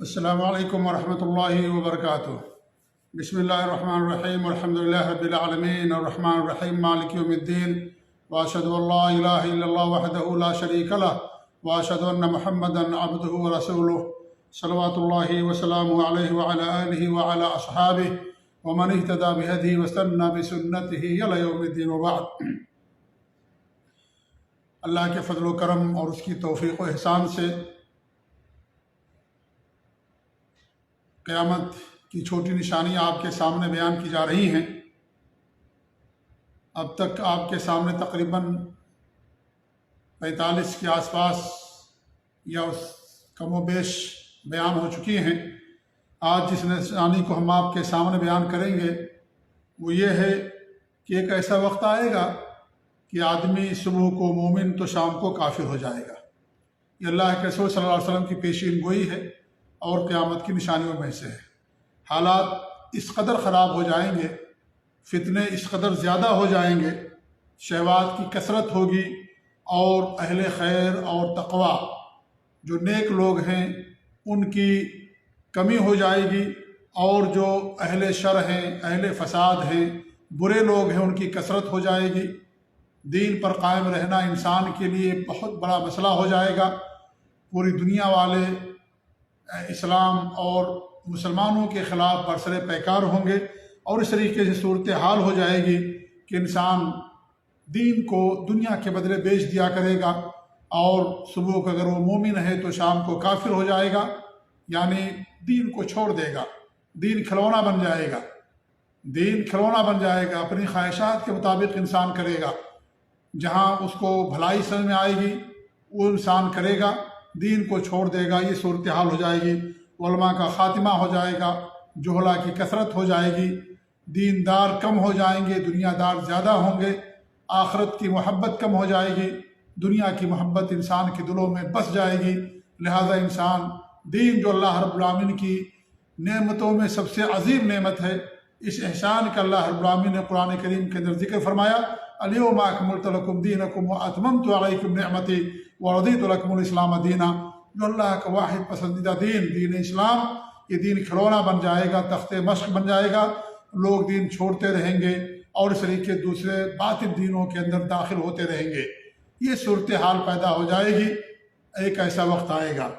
السلام علیکم ورحمۃ اللہ وبرکاتہ۔ بسم اللہ الرحمن الرحیم، الحمد للہ رب العالمین، الرحمن الرحیم، مالک یوم الدین، واشہد ان لا الہ الا اللہ وحدہ لا شریک لہ، واشہد ان محمدا عبدہ ورسولہ، صلوات اللہ وسلامہ علیہ وعلی آلہ وعلی اصحابہ ومن اہتدی بہدیہ واستنى بسنتہ الی یوم الدین، وبعد۔ اللہ کے فضل و کرم اور اس کی توفیق و احسان سے قیامت کی چھوٹی نشانیاں آپ کے سامنے بیان کی جا رہی ہیں۔ اب تک آپ کے سامنے تقریباً 45 کے آس پاس یا اس کم و بیش بیان ہو چکی ہیں۔ آج جس نشانی کو ہم آپ کے سامنے بیان کریں گے وہ یہ ہے کہ ایک ایسا وقت آئے گا کہ آدمی صبح کو مومن تو شام کو کافر ہو جائے گا۔ یہ اللہ کے رسول صلی اللہ علیہ وسلم کی پیشین گوئی ہے اور قیامت کی نشانیوں میں سے ہے۔ حالات اس قدر خراب ہو جائیں گے، فتنے اس قدر زیادہ ہو جائیں گے، شہوات کی کثرت ہوگی، اور اہل خیر اور تقوی جو نیک لوگ ہیں ان کی کمی ہو جائے گی، اور جو اہل شر ہیں، اہل فساد ہیں، برے لوگ ہیں، ان کی کثرت ہو جائے گی۔ دین پر قائم رہنا انسان کے لیے بہت بڑا مسئلہ ہو جائے گا۔ پوری دنیا والے اسلام اور مسلمانوں کے خلاف برسر پیکار ہوں گے، اور اس طریقے سے صورتحال ہو جائے گی کہ انسان دین کو دنیا کے بدلے بیچ دیا کرے گا، اور صبح کو اگر وہ مومن ہے تو شام کو کافر ہو جائے گا، یعنی دین کو چھوڑ دے گا، دین کھلونا بن جائے گا، دین کھلونا بن جائے گا، اپنی خواہشات کے مطابق انسان کرے گا، جہاں اس کو بھلائی سمجھ میں آئے گی وہ انسان کرے گا، دین کو چھوڑ دے گا۔ یہ صورتحال ہو جائے گی، علماء کا خاتمہ ہو جائے گا، جہلا کی کثرت ہو جائے گی، دیندار کم ہو جائیں گے، دنیا دار زیادہ ہوں گے، آخرت کی محبت کم ہو جائے گی، دنیا کی محبت انسان کے دلوں میں بس جائے گی۔ لہذا انسان دین جو اللہ رب العالمین کی نعمتوں میں سب سے عظیم نعمت ہے، اس احسان کا اللہ رب العالمین نے قرآن کریم کے اندر ذکر فرمایا، الیوم اکملت لکم دینکم واتممت علیکم نعمتی ورضیت لکم الاسلام دینا۔ جو اللہ کا واحد پسندیدہ دین اسلام، یہ دین کھلونا بن جائے گا، تخت مشق بن جائے گا، لوگ دین چھوڑتے رہیں گے اور اس طریقے دوسرے باطل دینوں کے اندر داخل ہوتے رہیں گے۔ یہ صورتحال پیدا ہو جائے گی، ایک ایسا وقت آئے گا۔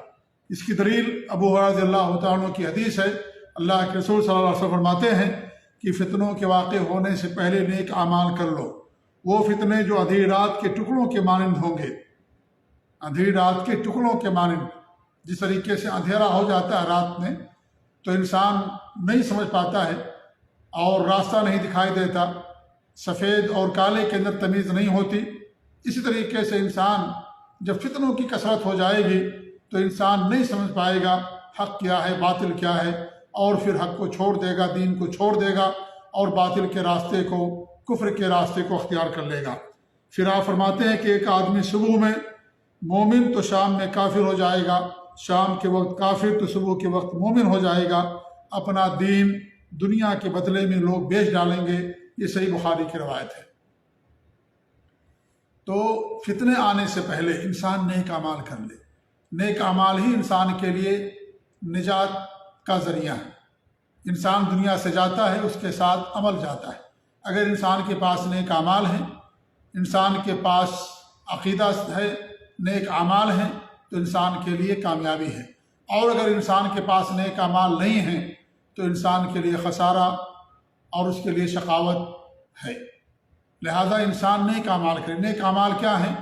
اس کی دلیل ابو ہریرہ رضی اللہ تعالیٰ عنہ کی حدیث ہے۔ اللہ کے رسول صلی اللہ علیہ وسلم فرماتے ہیں کہ فتنوں کے واقع ہونے سے پہلے نیک اعمال کر لو۔ وہ فتنے جو ادھیری رات کے ٹکڑوں کے مانند ہوں گے، ادھیری رات کے ٹکڑوں کے مانند۔ جس طریقے سے اندھیرا ہو جاتا ہے رات میں تو انسان نہیں سمجھ پاتا ہے اور راستہ نہیں دکھائی دیتا، سفید اور کالے کے اندر تمیز نہیں ہوتی، اسی طریقے سے انسان جب فتنوں کی کثرت ہو جائے گی تو انسان نہیں سمجھ پائے گا حق کیا ہے، باطل کیا ہے، اور پھر حق کو چھوڑ دے گا، دین کو چھوڑ دے گا، اور باطل کے راستے کو، کفر کے راستے کو اختیار کر لے گا۔ پھر آپ فرماتے ہیں کہ ایک آدمی صبح میں مومن تو شام میں کافر ہو جائے گا، شام کے وقت کافر تو صبح کے وقت مومن ہو جائے گا۔ اپنا دین دنیا کے بدلے میں لوگ بیچ ڈالیں گے۔ یہ صحیح بخاری کی روایت ہے۔ تو فتنے آنے سے پہلے انسان نیک اعمال کر لے۔ نیک اعمال ہی انسان کے لیے نجات کا ذریعہ ہے۔ انسان دنیا سے جاتا ہے، اس کے ساتھ عمل جاتا ہے۔ اگر انسان کے پاس نیک اعمال ہیں، انسان کے پاس عقیدہ ہے، نیک اعمال ہیں، تو انسان کے لیے کامیابی ہے۔ اور اگر انسان کے پاس نیک اعمال نہیں ہیں تو انسان کے لیے خسارہ اور اس کے لیے شقاوت ہے۔ لہذا انسان نیک اعمال کرے۔ نیک اعمال کیا ہیں؟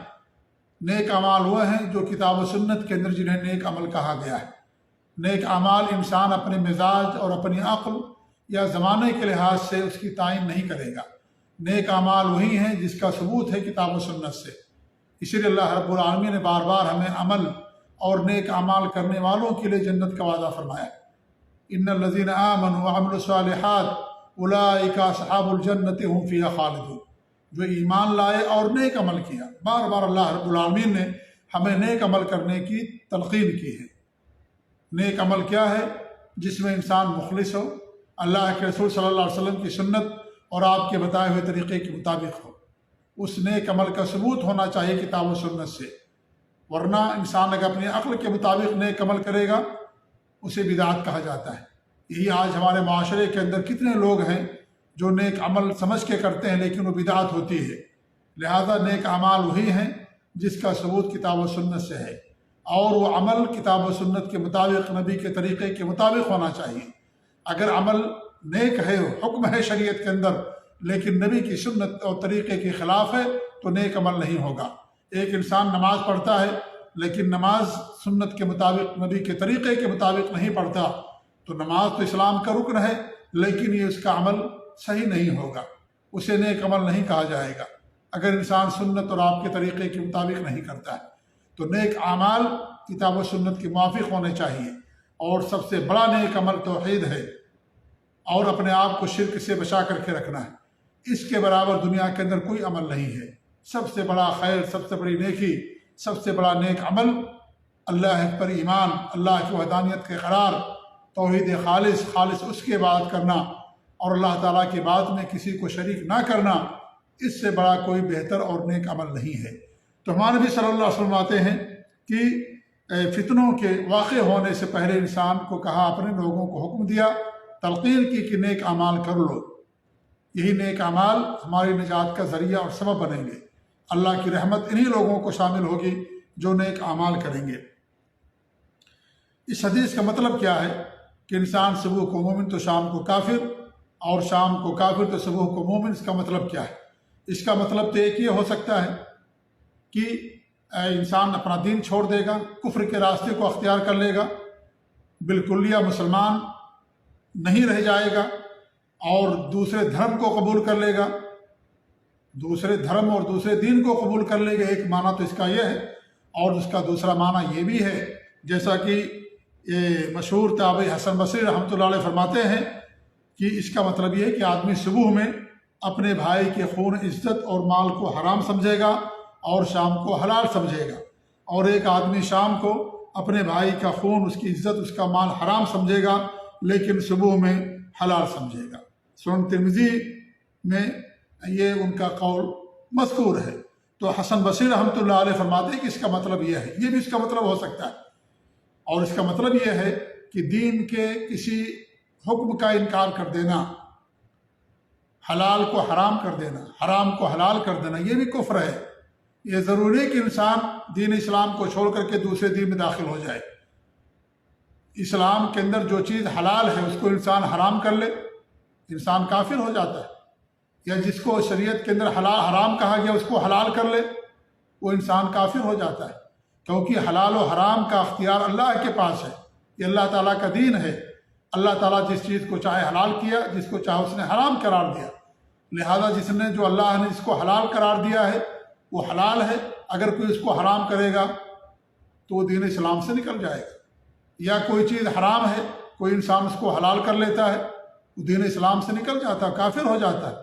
نیک اعمال وہ ہیں جو کتاب و سنت کے اندر جنہیں نیک عمل کہا گیا ہے۔ نیک اعمال انسان اپنے مزاج اور اپنی عقل یا زمانے کے لحاظ سے اس کی تعین نہیں کرے گا۔ نیک اعمال وہی ہیں جس کا ثبوت ہے کتاب و سنت سے۔ اسی لیے اللہ رب العالمین نے بار بار ہمیں عمل اور نیک اعمال کرنے والوں کے لیے جنت کا وعدہ فرمایا۔ ان الذین آمنوا وعملوا الصالحات اولئک اصحاب الجنۃ هم فیہا خالدون۔ جو ایمان لائے اور نیک عمل کیا، بار بار اللہ رب العالمین نے ہمیں نیک عمل کرنے کی تلقین کی ہے۔ نیک عمل کیا ہے؟ جس میں انسان مخلص ہو، اللہ کے رسول صلی اللہ علیہ وسلم کی سنت اور آپ کے بتائے ہوئے طریقے کے مطابق ہو۔ اس نیک عمل کا ثبوت ہونا چاہیے کتاب و سنت سے، ورنہ انسان اگر اپنی عقل کے مطابق نیک عمل کرے گا اسے بدعت کہا جاتا ہے۔ یہی آج ہمارے معاشرے کے اندر کتنے لوگ ہیں جو نیک عمل سمجھ کے کرتے ہیں لیکن وہ بدعت ہوتی ہے۔ لہذا نیک اعمال وہی ہیں جس کا ثبوت کتاب و سنت سے ہے، اور وہ عمل کتاب و سنت کے مطابق، نبی کے طریقے کے مطابق ہونا چاہیے۔ اگر عمل نیک ہے، حکم ہے شریعت کے اندر، لیکن نبی کی سنت اور طریقے کے خلاف ہے تو نیک عمل نہیں ہوگا۔ ایک انسان نماز پڑھتا ہے لیکن نماز سنت کے مطابق، نبی کے طریقے کے مطابق نہیں پڑھتا تو نماز تو اسلام کا رکن ہے لیکن یہ اس کا عمل صحیح نہیں ہوگا، اسے نیک عمل نہیں کہا جائے گا اگر انسان سنت اور آپ کے طریقے کے مطابق نہیں کرتا ہے۔ تو نیک اعمال کتاب و سنت کے موافق ہونے چاہیے، اور سب سے بڑا نیک عمل توحید ہے، اور اپنے آپ کو شرک سے بچا کر کے رکھنا ہے۔ اس کے برابر دنیا کے اندر کوئی عمل نہیں ہے۔ سب سے بڑا خیر، سب سے بڑی نیکی، سب سے بڑا نیک عمل اللہ پر ایمان، اللہ کی وحدانیت کے اقرار، توحید خالص اس کی عبادت کرنا، اور اللہ تعالیٰ کی بات میں کسی کو شریک نہ کرنا، اس سے بڑا کوئی بہتر اور نیک عمل نہیں ہے۔ تو ہمارے نبی صلی اللہ علیہ وسلم آتے ہیں کہ فتنوں کے واقع ہونے سے پہلے انسان کو کہا، اپنے لوگوں کو حکم دیا، تلقین کی کہ نیک اعمال کر لو۔ یہی نیک اعمال ہماری نجات کا ذریعہ اور سبب بنیں گے۔ اللہ کی رحمت انہی لوگوں کو شامل ہوگی جو نیک اعمال کریں گے۔ اس حدیث کا مطلب کیا ہے کہ انسان صبح کو مومن تو شام کو کافر، اور شام کو کافر تو صبح کو مومن، اس کا مطلب کیا ہے؟ اس کا مطلب تو ایک یہ ہو سکتا ہے کہ انسان اپنا دین چھوڑ دے گا، کفر کے راستے کو اختیار کر لے گا، بالکلیہ مسلمان نہیں رہ جائے گا، اور دوسرے دھرم کو قبول کر لے گا، دوسرے دھرم اور دوسرے دین کو قبول کر لے گا۔ ایک معنی تو اس کا یہ ہے، اور اس کا دوسرا معنی یہ بھی ہے، جیسا کہ یہ مشہور تابعی حسن بصری رحمۃ اللہ علیہ فرماتے ہیں کہ اس کا مطلب یہ ہے کہ آدمی صبح میں اپنے بھائی کے خون، عزت اور مال کو حرام سمجھے گا، اور شام کو حلال سمجھے گا، اور ایک آدمی شام کو اپنے بھائی کا خون، اس کی عزت، اس کا مال حرام سمجھے گا لیکن صبح میں حلال سمجھے گا۔ سنن ترمذی میں یہ ان کا قول مذکور ہے۔ تو حسن بصری رحمۃ اللہ علیہ فرماتے ہیں کہ اس کا مطلب یہ ہے، یہ بھی اس کا مطلب ہو سکتا ہے، اور اس کا مطلب یہ ہے کہ دین کے کسی حکم کا انکار کر دینا، حلال کو حرام کر دینا، حرام کو حلال کر دینا، یہ بھی کفر ہے۔ یہ ضروری ہے کہ انسان دین اسلام کو چھوڑ کر کے دوسرے دین میں داخل ہو جائے۔ اسلام کے اندر جو چیز حلال ہے اس کو انسان حرام کر لے، انسان کافر ہو جاتا ہے، یا جس کو شریعت کے اندر حرام کہا گیا اس کو حلال کر لے، وہ انسان کافر ہو جاتا ہے، کیونکہ حلال و حرام کا اختیار اللہ کے پاس ہے، یہ اللہ تعالیٰ کا دین ہے۔ اللہ تعالیٰ جس چیز کو چاہے حلال کیا، جس کو چاہے اس نے حرام قرار دیا، لہذا جو اللہ نے جس کو حلال قرار دیا ہے وہ حلال ہے۔ اگر کوئی اس کو حرام کرے گا تو وہ دین اسلام سے نکل جائے گا، یا کوئی چیز حرام ہے، کوئی انسان اس کو حلال کر لیتا ہے، وہ دین اسلام سے نکل جاتا ہے، کافر ہو جاتا ہے۔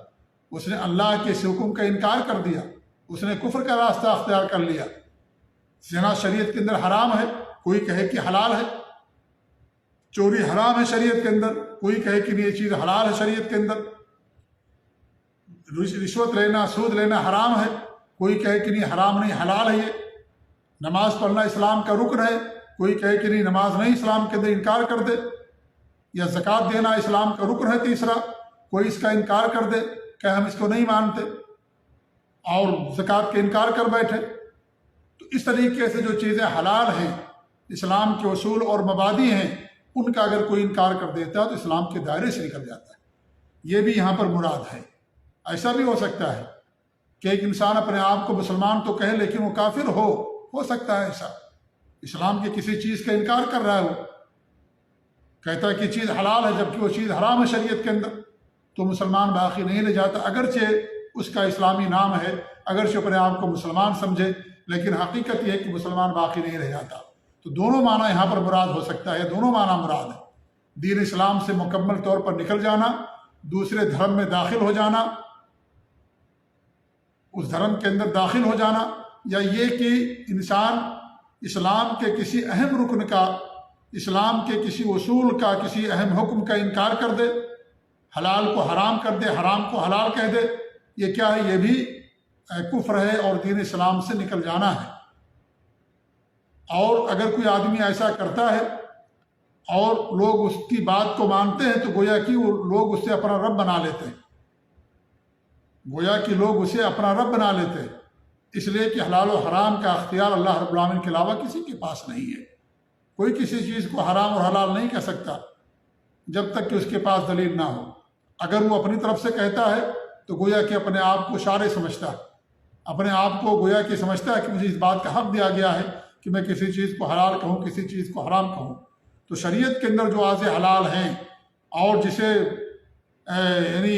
اس نے اللہ کے اس حکم کا انکار کر دیا، اس نے کفر کا راستہ اختیار کر لیا۔ زنا شریعت کے اندر حرام ہے، کوئی کہے کہ حلال ہے۔ چوری حرام ہے شریعت کے اندر، کوئی کہے کہ یہ چیز حلال ہے شریعت کے اندر۔ رشوت لینا، سود لینا حرام ہے، کوئی کہے کہ نہیں حرام نہیں، حلال ہے یہ۔ نماز پڑھنا اسلام کا رکن ہے، کوئی کہے کہ نہیں نماز نہیں، اسلام کے اندر انکار کر دے۔ یا زکوٰۃ دینا اسلام کا رکن ہے تیسرا، کوئی اس کا انکار کر دے کہ ہم اس کو نہیں مانتے، اور زکوٰۃ کے انکار کر بیٹھے۔ تو اس طریقے سے جو چیزیں حلال ہیں، اسلام کے اصول اور مبادی ہیں، ان کا اگر کوئی انکار کر دیتا ہے تو اسلام کے دائرے سے نکل جاتا ہے۔ یہ بھی یہاں پر مراد ہے۔ ایسا بھی ہو سکتا ہے کہ ایک انسان اپنے آپ کو مسلمان تو کہے لیکن وہ کافر ہو سکتا ہے ایسا، اسلام کی کسی چیز کا انکار کر رہا ہے، وہ کہتا ہے کہ چیز حلال ہے جبکہ وہ چیز حرام ہے شریعت کے اندر، تو مسلمان باقی نہیں رہ جاتا، اگرچہ اس کا اسلامی نام ہے، اگرچہ اپنے آپ کو مسلمان سمجھے، لیکن حقیقت یہ ہے کہ مسلمان باقی نہیں رہ جاتا۔ تو دونوں معنی یہاں پر مراد ہو سکتا ہے، دونوں معنی مراد ہے، دین اسلام سے مکمل طور پر نکل جانا، دوسرے دھرم میں داخل ہو جانا، اس دھرم کے اندر داخل ہو جانا، یا یہ کہ انسان اسلام کے کسی اہم رکن کا، اسلام کے کسی اصول کا، کسی اہم حکم کا انکار کر دے، حلال کو حرام کر دے، حرام کو حلال کہہ دے، یہ کیا ہے؟ یہ بھی کفر ہے اور دین اسلام سے نکل جانا ہے۔ اور اگر کوئی آدمی ایسا کرتا ہے اور لوگ اس کی بات کو مانتے ہیں تو گویا کہ وہ لوگ اسے اپنا رب بنا لیتے ہیں، گویا کہ لوگ اسے اپنا رب بنا لیتے ہیں، اس لیے کہ حلال و حرام کا اختیار اللہ رب العالمین کے علاوہ کسی کے پاس نہیں ہے۔ کوئی کسی چیز کو حرام اور حلال نہیں کہہ سکتا جب تک کہ اس کے پاس دلیل نہ ہو۔ اگر وہ اپنی طرف سے کہتا ہے تو گویا کہ اپنے آپ کو شارع سمجھتا ہے، اپنے آپ کو گویا کہ سمجھتا ہے کہ مجھے اس بات کا حق دیا گیا ہے کہ میں کسی چیز کو حلال کہوں، کسی چیز کو حرام کہوں۔ تو شریعت کے اندر جو واضح حلال ہیں اور جسے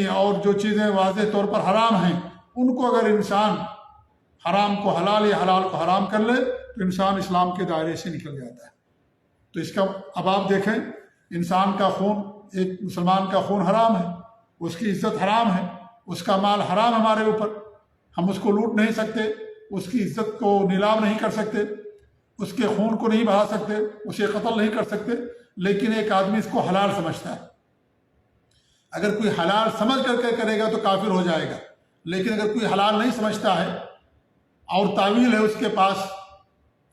اور جو چیزیں واضح طور پر حرام ہیں، ان کو اگر انسان حرام کو حلال یا حلال کو حرام کر لے تو انسان اسلام کے دائرے سے نکل جاتا ہے۔ تو اس کا اب آپ دیکھیں، انسان کا خون، ایک مسلمان کا خون حرام ہے، اس کی عزت حرام ہے، اس کا مال حرام ہمارے اوپر، ہم اس کو لوٹ نہیں سکتے، اس کی عزت کو نیلام نہیں کر سکتے، اس کے خون کو نہیں بہا سکتے، اسے قتل نہیں کر سکتے، لیکن ایک آدمی اس کو حلال سمجھتا ہے۔ اگر کوئی حلال سمجھ کر کے کرے گا تو کافر ہو جائے گا، لیکن اگر کوئی حلال نہیں سمجھتا ہے اور تعویل ہے اس کے پاس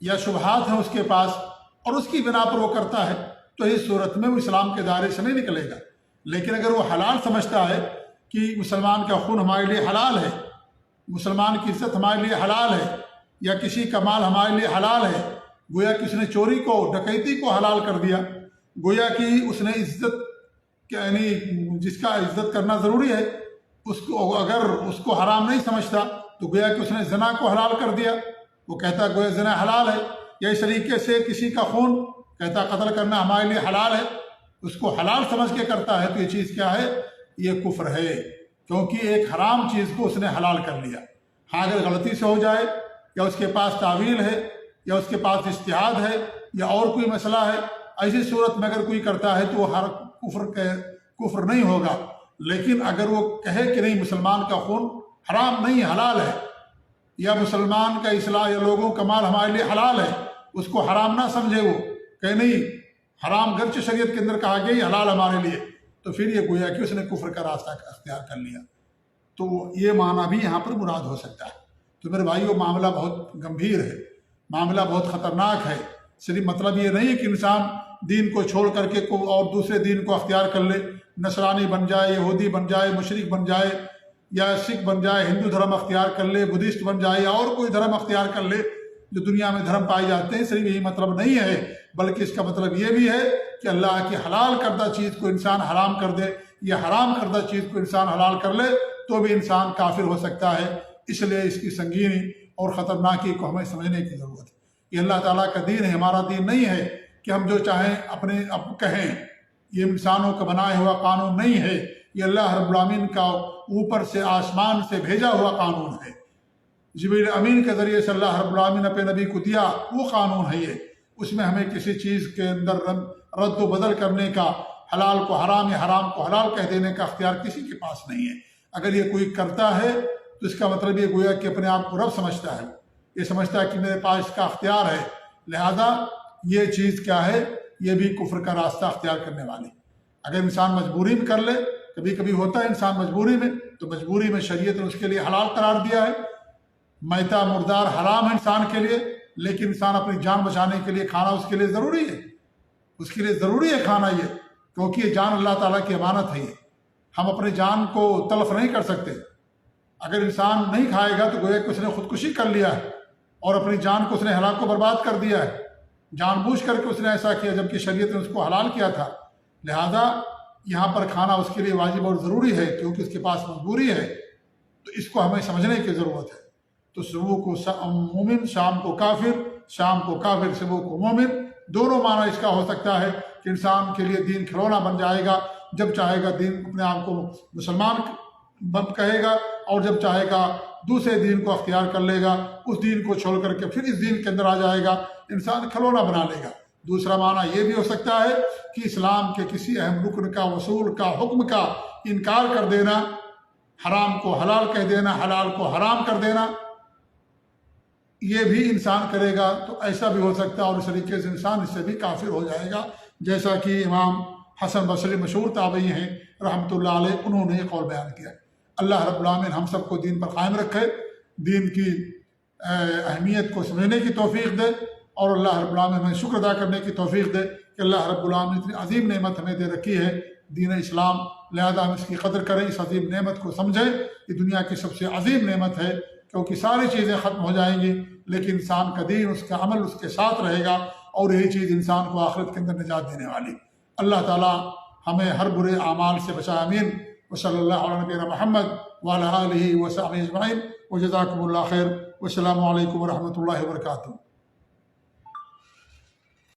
یا شبہات ہیں اس کے پاس اور اس کی بنا پر وہ کرتا ہے تو اس صورت میں وہ اسلام کے دائرے سے نہیں نکلے گا۔ لیکن اگر وہ حلال سمجھتا ہے کہ مسلمان کا خون ہمارے لیے حلال ہے، مسلمان کی عزت ہمارے لیے حلال ہے، یا کسی کا مال ہمارے لیے حلال ہے، گویا کہ اس نے چوری کو، ڈکیتی کو حلال کر دیا، گویا کہ اس نے عزت یعنی جس کا عزت کرنا ضروری ہے اس کو اگر اس کو حرام نہیں سمجھتا تو گویا کہ اس نے زنا کو حلال کر دیا، وہ کہتا گویا زنا حلال ہے۔ یا اس طریقے سے کسی کا خون کہتا قتل کرنا ہمارے لیے حلال ہے، اس کو حلال سمجھ کے کرتا ہے، تو یہ چیز کیا ہے؟ یہ کفر ہے، کیونکہ ایک حرام چیز کو اس نے حلال کر لیا۔ ہاں اگر غلطی سے ہو جائے یا اس کے پاس تعویل ہے یا اس کے پاس اجتہاد ہے یا اور کوئی مسئلہ ہے، ایسی صورت میں اگر کوئی کرتا ہے تو وہ ہر کفر نہیں ہوگا۔ لیکن اگر وہ کہے کہ نہیں مسلمان کا خون حرام نہیں حلال ہے، یا مسلمان کا اصلاح یا لوگوں کا مال ہمارے لیے حلال ہے، اس کو حرام نہ سمجھے، وہ کہ نہیں حرام گرچہ شریعت کے اندر کہا گیا یہ حلال ہمارے لیے، تو پھر یہ گویا کہ اس نے کفر کا راستہ اختیار کر لیا۔ تو یہ معنی بھی یہاں پر مراد ہو سکتا ہے۔ تو میرے بھائیو، معاملہ بہت گمبھیر ہے، معاملہ بہت خطرناک ہے۔ صرف مطلب یہ نہیں ہے کہ انسان دین کو چھوڑ کر کے اور دوسرے دین کو اختیار کر لے، نصرانی بن جائے، یہودی بن جائے، مشرک بن جائے، یا سکھ بن جائے، ہندو دھرم اختیار کر لے، بدھسٹ بن جائے، یا اور کوئی دھرم اختیار کر لے جو دنیا میں دھرم پائے جاتے ہیں۔ صرف یہی مطلب نہیں ہے، بلکہ اس کا مطلب یہ بھی ہے کہ اللہ کی حلال کردہ چیز کو انسان حرام کر دے یا حرام کردہ چیز کو انسان حلال کر لے تو بھی انسان کافر ہو سکتا ہے۔ اس لیے اس کی سنگینی اور خطرناکی کو ہمیں سمجھنے کی ضرورت ہے۔ یہ اللہ تعالیٰ کا دین ہے، ہمارا دین نہیں ہے کہ ہم جو چاہیں اپنے کہیں۔ یہ انسانوں کا بنایا ہوا قانون نہیں ہے، یہ اللہ رب العالمین کا اوپر سے آسمان سے بھیجا ہوا قانون ہے۔ جبریل امین کے ذریعے سے اللہ رب العالمین نے اپنے نبی کو دیا، وہ قانون ہے یہ۔ اس میں ہمیں کسی چیز کے اندر رد و بدل کرنے کا، حلال کو حرام یا حرام کو حلال کہہ دینے کا اختیار کسی کے پاس نہیں ہے۔ اگر یہ کوئی کرتا ہے تو اس کا مطلب یہ گویا کہ اپنے آپ کو رب سمجھتا ہے، یہ سمجھتا ہے کہ میرے پاس اس کا اختیار ہے، لہذا یہ چیز کیا ہے؟ یہ بھی کفر کا راستہ اختیار کرنے والی۔ اگر انسان مجبوری میں کر لے، کبھی کبھی ہوتا ہے انسان مجبوری میں، تو مجبوری میں شریعت نے اس کے لیے حلال قرار دیا ہے۔ میتہ مردار حرام ہے انسان کے لیے، لیکن انسان اپنی جان بچانے کے لیے کھانا اس کے لیے ضروری ہے، اس کے لیے ضروری ہے کھانا یہ، کیونکہ یہ جان اللہ تعالیٰ کی امانت ہے۔ یہ ہم اپنی جان کو تلف نہیں کر سکتے۔ اگر انسان نہیں کھائے گا تو گویا کہ اس نے خودکشی کر لیا ہے اور اپنی جان کو اس نے ہلاک کو برباد کر دیا ہے، جان بوجھ کر کے اس نے ایسا کیا جبکہ شریعت نے اس کو حلال کیا تھا۔ لہذا یہاں پر کھانا اس کے لیے واجب اور ضروری ہے، کیونکہ اس کے پاس مجبوری ہے، تو اس کو ہمیں سمجھنے کی ضرورت ہے۔ تو صبح کو مومن، شام کو کافر، شام کو کافر، صبح کو مومن، دونوں معنی اس کا ہو سکتا ہے کہ انسان کے لیے دین کھلونا بن جائے گا، جب چاہے گا دین اپنے آپ کو مسلمان بند کہے گا، اور جب چاہے گا دوسرے دین کو اختیار کر لے گا، اس دین کو چھوڑ کر کے پھر اس دین کے اندر آ جائے گا، انسان کھلونا بنا لے گا۔ دوسرا معنی یہ بھی ہو سکتا ہے کہ اسلام کے کسی اہم رکن کا، اصول کا، حکم کا انکار کر دینا، حرام کو حلال کہہ دینا، حلال کو حرام کر دینا، یہ بھی انسان کرے گا تو ایسا بھی ہو سکتا ہے، اور اس طریقے سے انسان اس سے بھی کافر ہو جائے گا، جیسا کہ امام حسن بصری مشہور تابعی ہیں رحمۃ اللہ علیہ، انہوں نے یہ قول بیان کیا۔ اللہ رب العالمین ہم سب کو دین پر قائم رکھے، دین کی اہمیت کو سمجھنے کی توفیق دے، اور اللہ رب العالمین ہمیں شکر ادا کرنے کی توفیق دے کہ اللہ رب العالمین نے اتنی عظیم نعمت ہمیں دے رکھی ہے دین اسلام، لہذا ہم اس کی قدر کریں، اس عظیم نعمت کو سمجھیں۔ یہ دنیا کی سب سے عظیم نعمت ہے، کیونکہ ساری چیزیں ختم ہو جائیں گی لیکن انسان کا دین، اس کا عمل اس کے ساتھ رہے گا، اور یہی چیز انسان کو آخرت کے اندر نجات دینے والی۔ اللہ تعالیٰ ہمیں ہر برے اعمال سے بچائے، آمین۔ وصلی اللہ علیہ نبینا محمد وعلی آلہ وصحبہ اجمعین، وجزاکم اللہ خیر، والسلام علیکم ورحمۃ اللہ وبرکاتہ۔